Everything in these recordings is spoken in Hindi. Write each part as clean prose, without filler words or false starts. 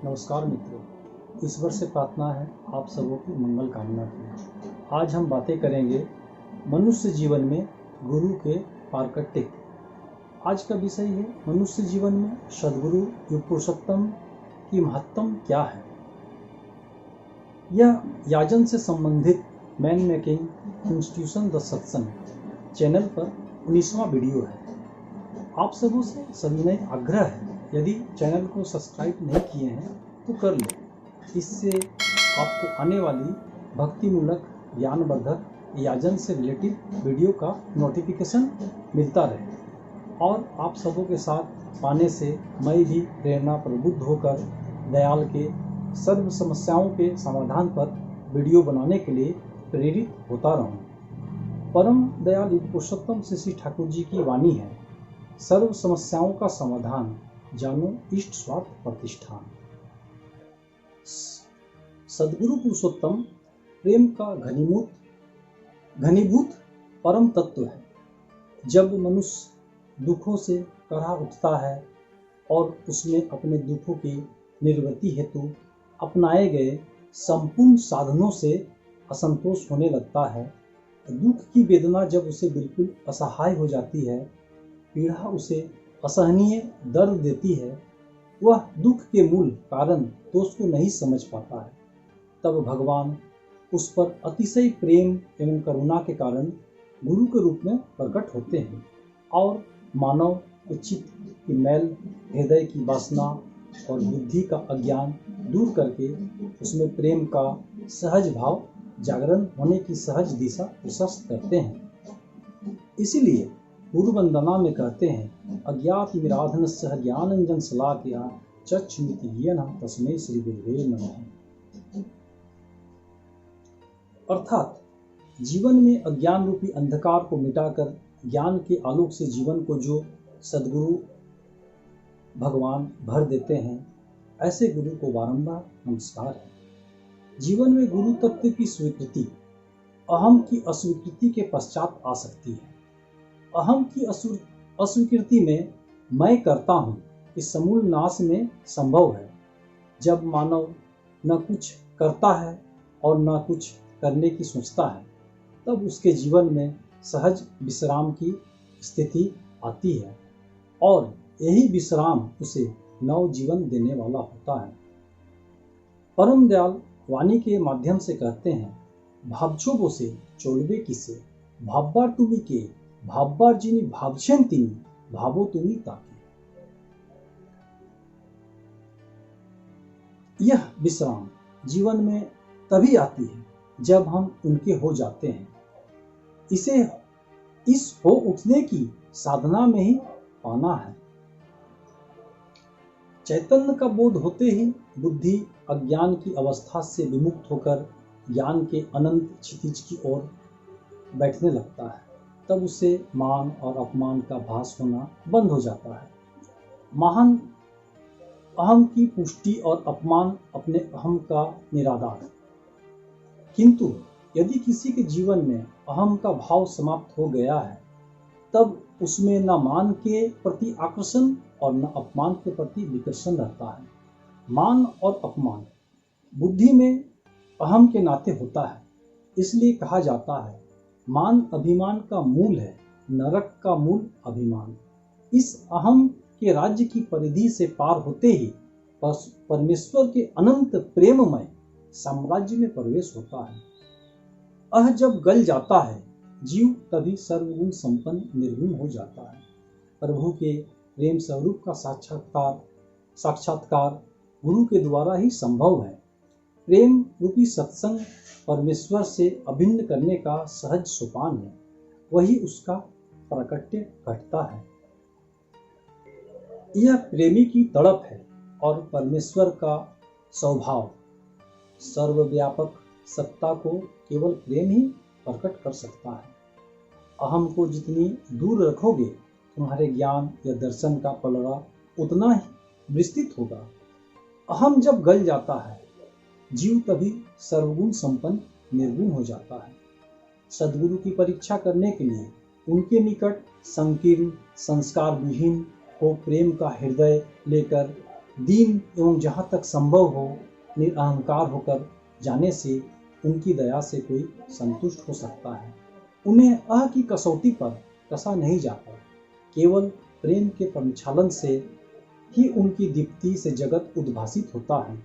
नमस्कार मित्रों, ईश्वर से प्रार्थना है आप सबों की मंगल कामना की। आज हम बातें करेंगे मनुष्य जीवन में गुरु के पारकट्य। आज का विषय है मनुष्य जीवन में सद्गुरु युग पुरुषोत्तम की महत्तम क्या है। यह याजन से संबंधित मैन मेकिंग इंस्टीट्यूशन द सत्संग चैनल पर 19वां वीडियो है। आप सबों से सविनय आग्रह है, यदि चैनल को सब्सक्राइब नहीं किए हैं तो कर लें। इससे आपको आने वाली भक्तिमूलक ज्ञानवर्धक याजन से रिलेटेड वीडियो का नोटिफिकेशन मिलता रहे और आप सबों के साथ पाने से मैं भी प्रेरणा प्रबुद्ध होकर दयाल के सर्व समस्याओं के समाधान पर वीडियो बनाने के लिए प्रेरित होता रहूं। परम दयाल युग पुरुषोत्तम श्री ठाकुर जी की वाणी है, सर्व समस्याओं का समाधान जानो इष्ट स्वार्थ प्रतिष्ठान। सद्गुरु पुरुषोत्तम प्रेम का घनीभूत परम तत्व है। जब मनुष्य दुखों से करा उठता है और उसमें अपने दुखों की निवृत्ति हेतु अपनाए गए संपूर्ण साधनों से असंतोष होने लगता है, दुख की वेदना जब उसे बिल्कुल असहाय हो जाती है, पीड़ा उसे असहनीय दर्द देती है, वह दुख के मूल कारण दोष को नहीं समझ पाता है, तब भगवान उस पर अतिशय प्रेम एवं करुणा के कारण गुरु के रूप में प्रकट होते हैं और मानव के चित्त की मैल, हृदय की वासना और बुद्धि का अज्ञान दूर करके उसमें प्रेम का सहज भाव जागरण होने की सहज दिशा प्रशस्त करते हैं। इसीलिए गुरु वंदना में कहते हैं, अज्ञात विराधन सह ज्ञानंजन शलाकया चक्षुमिति येन तस्मै श्री गुरुवे नमः। अर्थात जीवन में अज्ञान रूपी अंधकार को मिटाकर ज्ञान के आलोक से जीवन को जो सद्गुरु भगवान भर देते हैं, ऐसे गुरु को बारंबार नमस्कार है। जीवन में गुरु तत्व की स्वीकृति अहम की अस्वीकृति के पश्चात आ सकती है। अहम की अस्वीकृति में मैं करता हूँ इस समूल नाश में संभव है। जब मानव न कुछ करता है और न कुछ करने की सोचता है, तब उसके जीवन में सहज विश्राम की स्थिति आती है और यही विश्राम उसे नव जीवन देने वाला होता है। परम दयाल वाणी के माध्यम से कहते हैं, भावछो बोसे चोलबे किसे भावबार तुमी के भावबार जिनी भावछेन तिनी भावो तुमी ताके। यह विश्राम जीवन में तभी आती है जब हम उनके हो जाते हैं। इसे इस हो उठने की साधना में ही पाना है। चैतन्य का बोध होते ही बुद्धि अज्ञान की अवस्था से विमुक्त होकर ज्ञान के अनंत क्षितिज की ओर बैठने लगता है, तब उसे मान और अपमान का भास होना बंद हो जाता है। महान अहम की पुष्टि और अपमान अपने अहम का निराधार। किंतु यदि किसी के जीवन में अहम का भाव समाप्त हो गया है, तब उसमें न मान के प्रति आकर्षण और न अपमान के प्रति विकर्षण रहता है। मान और अपमान बुद्धि में अहम के नाते होता है, इसलिए कहा जाता है, मान अभिमान का मूल है, नरक का मूल अभिमान। इस अहम के राज्य की परिधि से पार होते ही परमेश्वर के अनंत प्रेममय साम्राज्य में प्रवेश होता है। अह जब गल जाता है, जीव तभी सर्वगुण संपन्न निर्गुण हो जाता है। प्रभु के प्रेम स्वरूप का साक्षात्कार गुरु के द्वारा ही संभव है। प्रेम रूपी सत्संग परमेश्वर से अभिन्न करने का सहज सोपान है, वही उसका प्राकट्य घटता है। यह प्रेमी की तड़प है और परमेश्वर का स्वभाव सर्वव्यापक सत्ता को केवल प्रेम ही प्रकट कर सकता है। अहम को जितनी दूर रखोगे, तुम्हारे ज्ञान या दर्शन का पलड़ा उतना ही विस्तृत होगा। अहम जब गल जाता है, जीव तभी सर्वगुण संपन्न निर्गुण हो जाता है। सद्गुरु की परीक्षा करने के लिए उनके निकट संकीर्ण संस्कार विहीन को प्रेम का हृदय लेकर दीन एवं जहाँ तक संभव हो निरअहंकार होकर जाने से उनकी दया से कोई संतुष्ट हो सकता है। उन्हें अह की कसौटी पर कसा नहीं जाता। केवल प्रेम के परिचालन से ही उनकी दीप्ति से जगत उद्भासित होता है।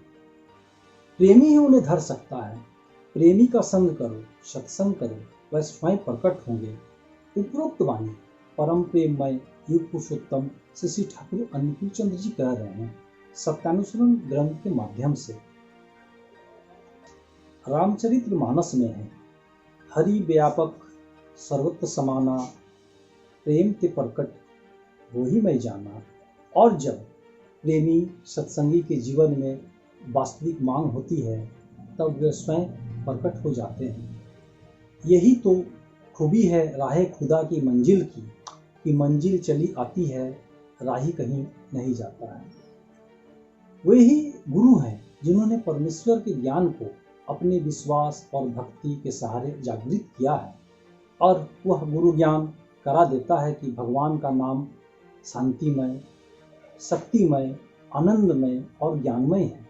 प्रेमी ही उन्हें धर सकता है। प्रेमी का संग करो, सत्संग करो, वह स्वयं प्रकट होंगे। उपरोक्त वाणी परम प्रेममय युग पुरुषोत्तम श्री ठाकुर अनुकूल चंद्र जी कह रहे हैं सत्यानुसरण ग्रंथ के माध्यम से। रामचरितमानस में है, हरि व्यापक सर्वत्र समाना, प्रेम ते प्रकट वो ही मैं जाना। और जब प्रेमी सत्संगी के जीवन में वास्तविक मांग होती है तब वे स्वयं प्रकट हो जाते हैं। यही तो खूबी है राहे खुदा की मंजिल की, कि मंजिल चली आती है राही कहीं नहीं जाता है। वे ही गुरु हैं जिन्होंने परमेश्वर के ज्ञान को अपने विश्वास और भक्ति के सहारे जागृत किया है, और वह गुरु ज्ञान करा देता है कि भगवान का नाम शांतिमय, शक्तिमय, आनंदमय और ज्ञानमय है।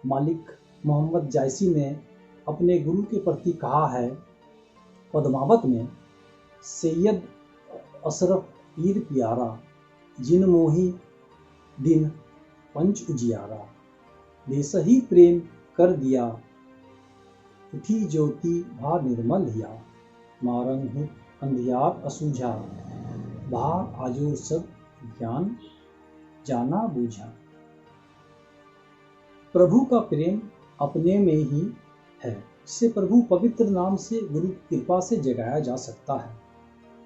मालिक मोहम्मद जायसी ने अपने गुरु के प्रति कहा है पद्मावत में, सैयद अशरफ पीर प्यारा, जिन मोही दिन पंच उजियारा, देश ही प्रेम कर दिया, उठी ज्योति भा निर्मल हिया, मारंग हूँ अंधियार असूझा, भा आजो सब ज्ञान जाना बूझा। प्रभु का प्रेम अपने में ही है, जिसे प्रभु पवित्र नाम से गुरु की कृपा से जगाया जा सकता है।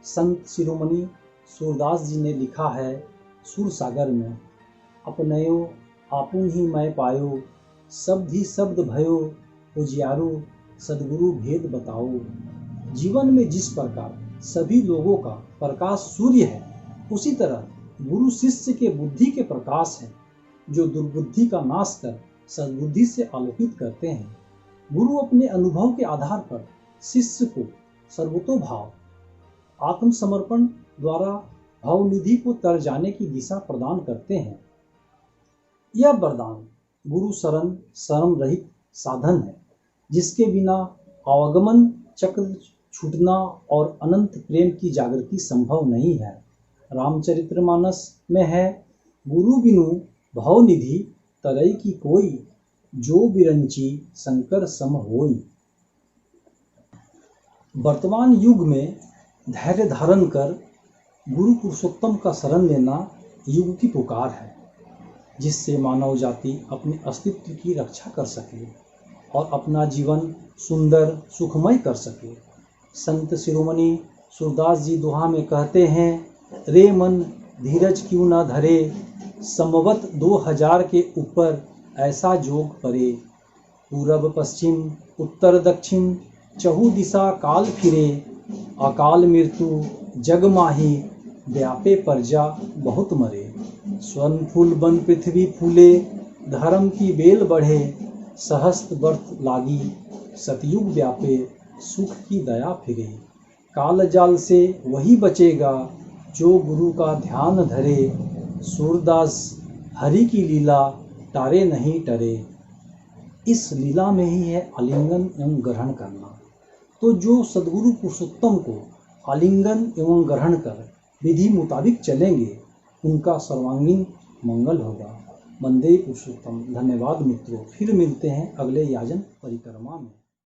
संत शिरोमणि सूरदास जी ने लिखा है सुर सागर में, अपनयो आपुन ही मैं पायो, शब्द ही शब्द भयो, उजियारो सदगुरु भेद बताओ। जीवन में जिस प्रकार सभी लोगों का प्रकाश सूर्य है, उसी तरह गुरु शिष्य के बुद्धि के प्रकाश है, जो दुर्बुद्धि का नाश कर सद्बुद्धि से आलोकित करते हैं। गुरु अपने अनुभव के आधार पर शिष्य को सर्वतोभाव आत्मसमर्पण द्वारा भावनिधि को तर जाने की दिशा प्रदान करते हैं। यह वरदान गुरु शरण शर्म रहित साधन है, जिसके बिना आवागमन चक्र छूटना और अनंत प्रेम की जागृति संभव नहीं है। रामचरितमानस में है, गुरु बिनु भावनिधि तरई की कोई, जो बिरंची शंकर सम होई। वर्तमान युग में धैर्य धारण कर गुरु पुरुषोत्तम का शरण लेना युग की पुकार है, जिससे मानव जाति अपने अस्तित्व की रक्षा कर सके और अपना जीवन सुंदर सुखमय कर सके। संत शिरोमणि सूरदास जी दोहा में कहते हैं, रे मन धीरज क्यों ना धरे, संवत 2000 के ऊपर ऐसा जोग परे। पूरब पश्चिम उत्तर दक्षिण चहु दिशा काल फिरे, अकाल मृत्यु जग माही, व्यापे प्रजा बहुत मरे। स्वर्ण फूल बन पृथ्वी फूले, धर्म की बेल बढ़े, सहस्त्र वर्ष लागी, सतयुग व्यापे, सुख की दया फिरे। काल जाल से वही बचेगा, जो गुरु का ध्यान धरे। सूरदास हरि की लीला टारे नहीं टरे। इस लीला में ही है आलिंगन एवं ग्रहण करना। तो जो सद्गुरु पुरुषोत्तम को आलिंगन एवं ग्रहण कर विधि मुताबिक चलेंगे, उनका सर्वांगीण मंगल होगा। वंदे पुरुषोत्तम। धन्यवाद मित्रों, फिर मिलते हैं अगले याजन परिक्रमा में।